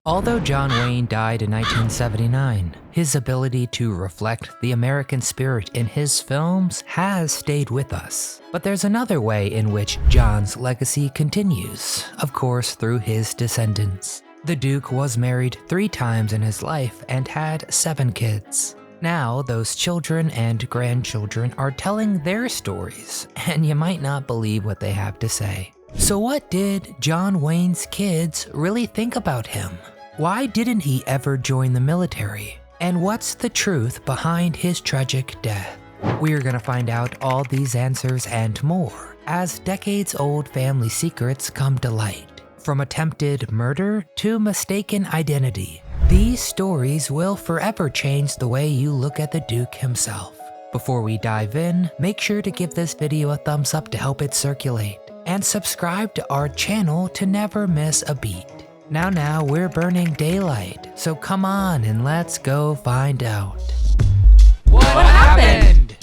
Although John Wayne died in 1979, his ability to reflect the American spirit in his films has stayed with us. But there's another way in which John's legacy continues, of course through his descendants. The Duke was married 3 times in his life and had 7 kids. Now, those children and grandchildren are telling their stories, and you might not believe what they have to say. So what did John Wayne's kids really think about him? Why didn't he ever join the military? And what's the truth behind his tragic death? We're gonna find out all these answers and more as decades-old family secrets come to light. From attempted murder to mistaken identity, these stories will forever change the way you look at the Duke himself. Before we dive in, make sure to give this video a thumbs up to help it circulate, and subscribe to our channel to never miss a beat. Now we're burning daylight, so come on and let's go find out. What happened?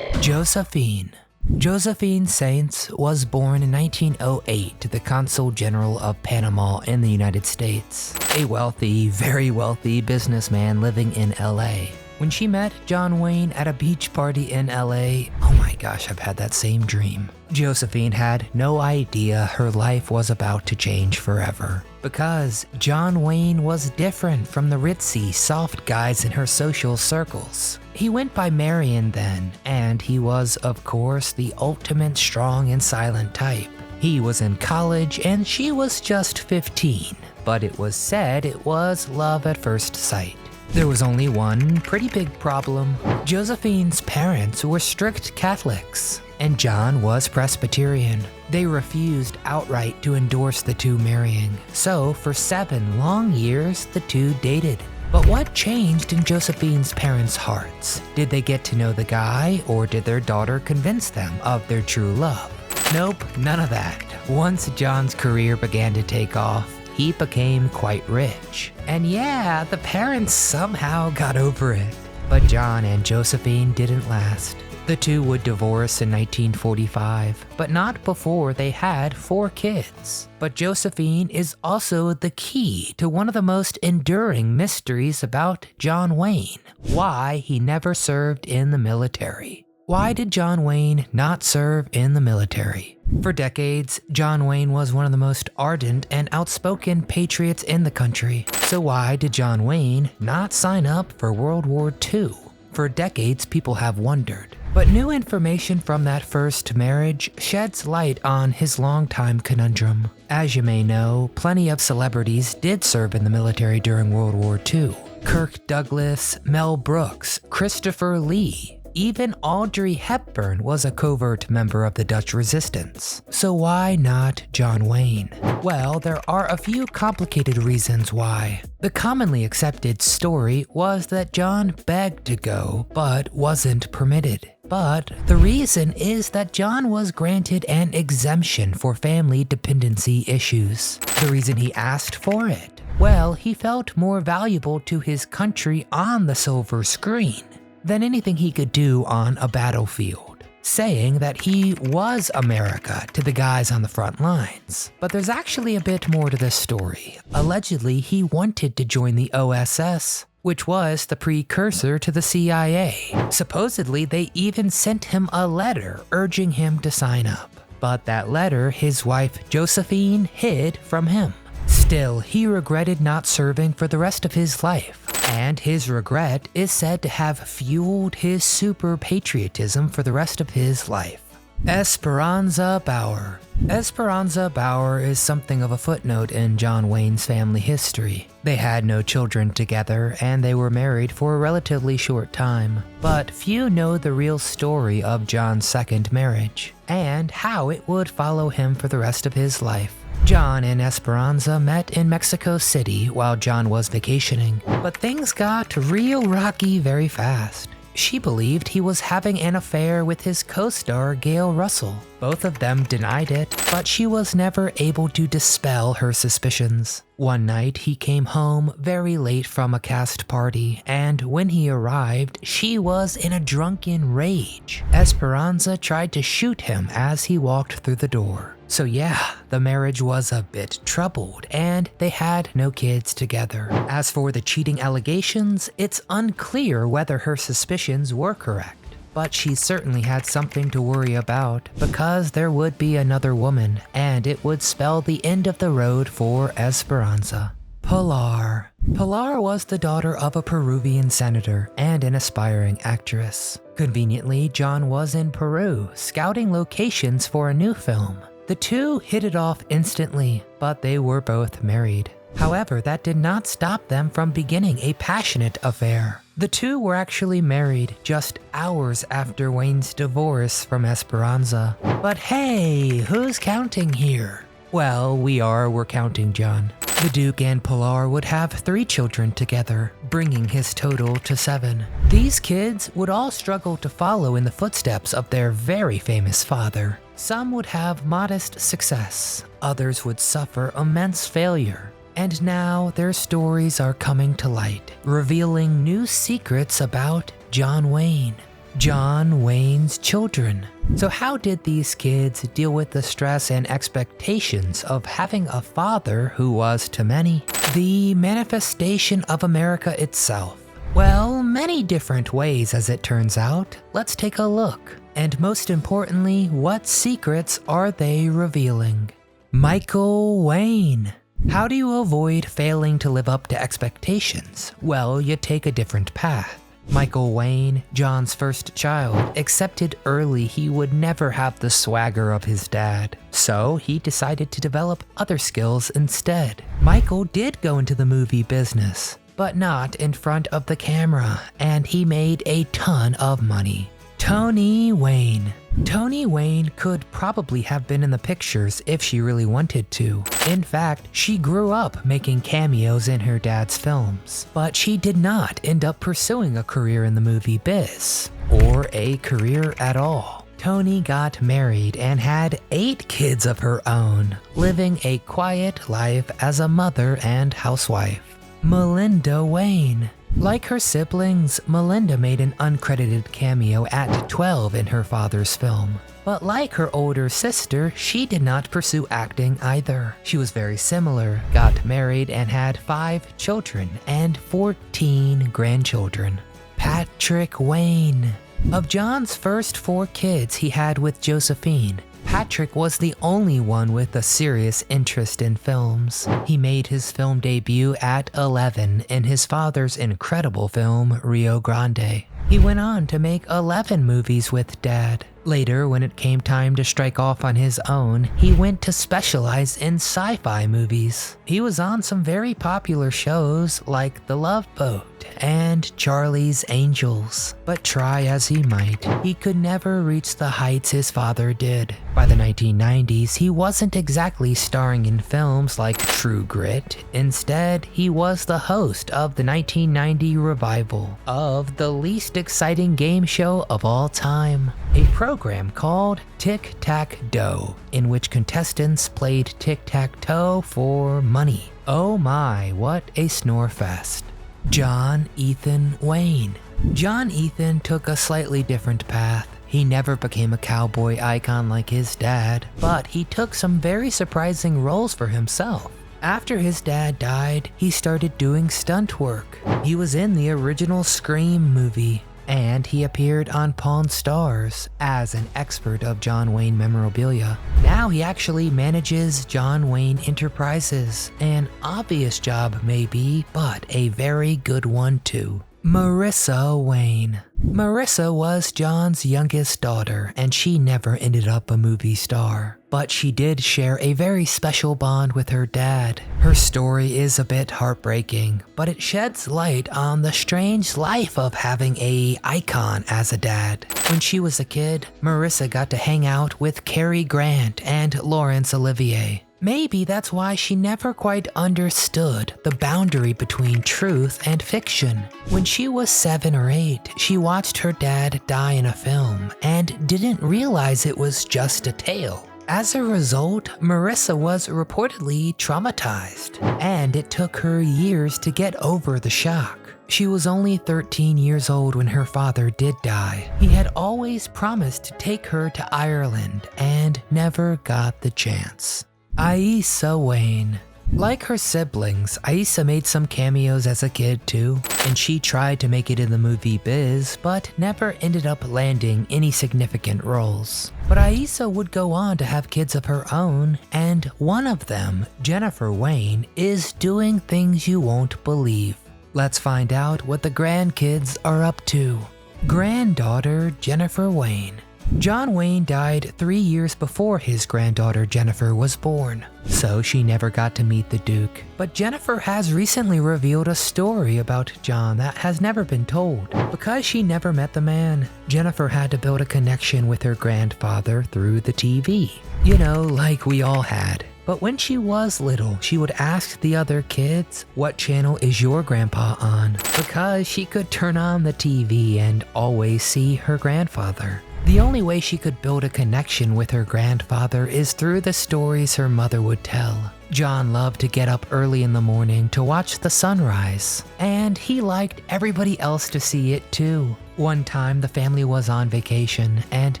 Josephine. Josephine Saints was born in 1908 to the Consul General of Panama in the United States, a wealthy, very wealthy businessman living in LA. When she met John Wayne at a beach party in LA, oh my gosh, I've had that same dream. Josephine had no idea her life was about to change forever, because John Wayne was different from the ritzy, soft guys in her social circles. He went by Marion then, and he was, of course, the ultimate strong and silent type. He was in college and she was just 15, but it was said it was love at first sight. There was only one pretty big problem. Josephine's parents were strict Catholics, and John was Presbyterian. They refused outright to endorse the two marrying, so for 7 long years the two dated. But what changed in Josephine's parents' hearts? Did they get to know the guy, or did their daughter convince them of their true love? Nope, none of that. Once John's career began to take off, he became quite rich. And yeah, the parents somehow got over it. But John and Josephine didn't last. The two would divorce in 1945, but not before they had 4 kids. But Josephine is also the key to one of the most enduring mysteries about John Wayne: why he never served in the military. Why did John Wayne not serve in the military? For decades, John Wayne was one of the most ardent and outspoken patriots in the country. So why did John Wayne not sign up for World War II? For decades, people have wondered. But new information from that first marriage sheds light on his longtime conundrum. As you may know, plenty of celebrities did serve in the military during World War II. Kirk Douglas, Mel Brooks, Christopher Lee. Even Audrey Hepburn was a covert member of the Dutch resistance. So why not John Wayne? Well, there are a few complicated reasons why. The commonly accepted story was that John begged to go, but wasn't permitted. But the reason is that John was granted an exemption for family dependency issues. The reason he asked for it? Well, he felt more valuable to his country on the silver screen than anything he could do on a battlefield, saying that he was America to the guys on the front lines. But there's actually a bit more to this story. Allegedly, he wanted to join the OSS, which was the precursor to the CIA. Supposedly, they even sent him a letter urging him to sign up. But that letter his wife Josephine hid from him. Still, he regretted not serving for the rest of his life. And his regret is said to have fueled his super patriotism for the rest of his life. Esperanza BAUR. Esperanza BAUR is something of a footnote in John Wayne's family history. They had no children together, and they were married for a relatively short time. But few know the real story of John's second marriage, and how it would follow him for the rest of his life. John and Esperanza met in Mexico City while John was vacationing, but things got real rocky very fast. She believed he was having an affair with his co-star Gail Russell. Both of them denied it, but she was never able to dispel her suspicions. One night, he came home very late from a cast party, and when he arrived, she was in a drunken rage. Esperanza tried to shoot him as he walked through the door. So yeah, the marriage was a bit troubled and they had no kids together. As for the cheating allegations, it's unclear whether her suspicions were correct. But she certainly had something to worry about because there would be another woman and it would spell the end of the road for Esperanza. Pilar. Pilar was the daughter of a Peruvian senator and an aspiring actress. Conveniently, John was in Peru, scouting locations for a new film. The two hit it off instantly, but they were both married. However, that did not stop them from beginning a passionate affair. The two were actually married just hours after Wayne's divorce from Esperanza. But hey, who's counting here? Well, we're counting John. The Duke and Pilar would have 3 children together, bringing his total to 7. These kids would all struggle to follow in the footsteps of their very famous father. Some would have modest success, others would suffer immense failure. And now their stories are coming to light, revealing new secrets about John Wayne. John Wayne's children. So how did these kids deal with the stress and expectations of having a father who was to many the manifestation of America itself? Well, many different ways as it turns out. Let's take a look. And most importantly, what secrets are they revealing? Michael Wayne. How do you avoid failing to live up to expectations? Well, you take a different path. Michael Wayne, John's first child, accepted early he would never have the swagger of his dad, so he decided to develop other skills instead. Michael did go into the movie business, but not in front of the camera, and he made a ton of money. Toni Wayne. Toni Wayne could probably have been in the pictures if she really wanted to. In fact, she grew up making cameos in her dad's films, but she did not end up pursuing a career in the movie biz, or a career at all. Toni got married and had 8 kids of her own, living a quiet life as a mother and housewife. Melinda Wayne. Like her siblings, Melinda made an uncredited cameo at 12 in her father's film. But like her older sister, she did not pursue acting either. She was very similar, got married and had 5 children and 14 grandchildren. Patrick Wayne. Of John's first 4 kids he had with Josephine, Patrick was the only one with a serious interest in films. He made his film debut at 11 in his father's incredible film Rio Grande. He went on to make 11 movies with Dad. Later, when it came time to strike off on his own, he went to specialize in sci-fi movies. He was on some very popular shows like The Love Boat and Charlie's Angels. But try as he might, he could never reach the heights his father did. By the 1990s, he wasn't exactly starring in films like True Grit. Instead, he was the host of the 1990 revival of the least exciting game show of all time, a program called Tic-Tac-Dough, in which contestants played tic-tac-toe for money. Oh my, what a snore fest. John Ethan Wayne. John Ethan took a slightly different path. He never became a cowboy icon like his dad, but he took some very surprising roles for himself. After his dad died, he started doing stunt work. He was in the original Scream movie, and he appeared on Pawn Stars as an expert of John Wayne memorabilia. Now he actually manages John Wayne Enterprises. An obvious job maybe, but a very good one too. Marisa Wayne. Marisa was John's youngest daughter, and she never ended up a movie star. But she did share a very special bond with her dad. Her story is a bit heartbreaking, but it sheds light on the strange life of having an icon as a dad. When she was a kid, Marisa got to hang out with Cary Grant and Laurence Olivier. Maybe that's why she never quite understood the boundary between truth and fiction. When she was 7 or 8, she watched her dad die in a film and didn't realize it was just a tale. As a result, Marisa was reportedly traumatized, and it took her years to get over the shock. She was only 13 years old when her father did die. He had always promised to take her to Ireland and never got the chance. Aissa Wayne. Like her siblings, Aissa made some cameos as a kid too, and she tried to make it in the movie biz, but never ended up landing any significant roles. But Aissa would go on to have kids of her own, and one of them, Jennifer Wayne, is doing things you won't believe. Let's find out what the grandkids are up to. Granddaughter Jennifer Wayne. John Wayne died 3 years before his granddaughter Jennifer was born, so she never got to meet the Duke. But Jennifer has recently revealed a story about John that has never been told. Because she never met the man, Jennifer had to build a connection with her grandfather through the TV. You know, like we all had. But when she was little, she would ask the other kids, "What channel is your grandpa on?" Because she could turn on the TV and always see her grandfather. The only way she could build a connection with her grandfather is through the stories her mother would tell. John loved to get up early in the morning to watch the sunrise, and he liked everybody else to see it too. One time the family was on vacation and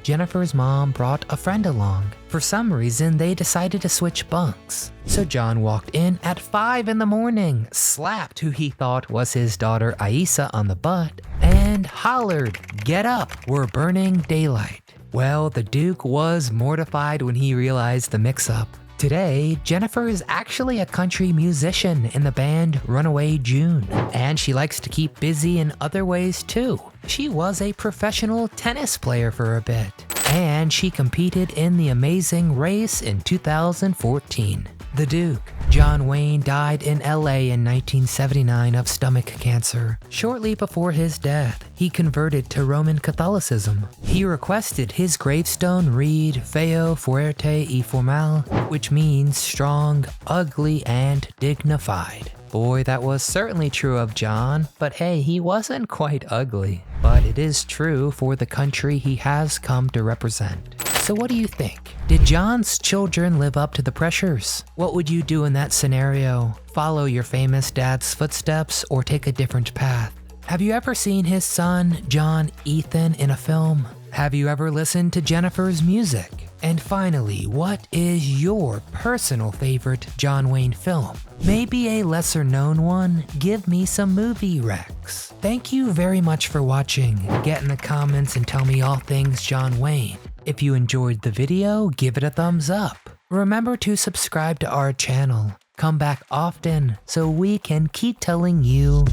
Jennifer's mom brought a friend along. For some reason they decided to switch bunks. So John walked in at 5 in the morning, slapped who he thought was his daughter Aissa on the butt, and hollered, "Get up, we're burning daylight." Well, the Duke was mortified when he realized the mix-up. Today, Jennifer is actually a country musician in the band Runaway June, and she likes to keep busy in other ways too. She was a professional tennis player for a bit, and she competed in the Amazing Race in 2014. The Duke, John Wayne, died in LA in 1979 of stomach cancer. Shortly before his death, he converted to Roman Catholicism. He requested his gravestone read Feo Fuerte y Formal, which means strong, ugly, and dignified. Boy, that was certainly true of John, but hey, he wasn't quite ugly. But it is true for the country he has come to represent. So what do you think? Did John's children live up to the pressures? What would you do in that scenario? Follow your famous dad's footsteps or take a different path? Have you ever seen his son, John Ethan, in a film? Have you ever listened to Jennifer's music? And finally, what is your personal favorite John Wayne film? Maybe a lesser known one? Give me some movie recs. Thank you very much for watching. Get in the comments and tell me all things John Wayne. If you enjoyed the video, give it a thumbs up. Remember to subscribe to our channel. Come back often so we can keep telling you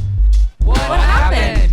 what happened.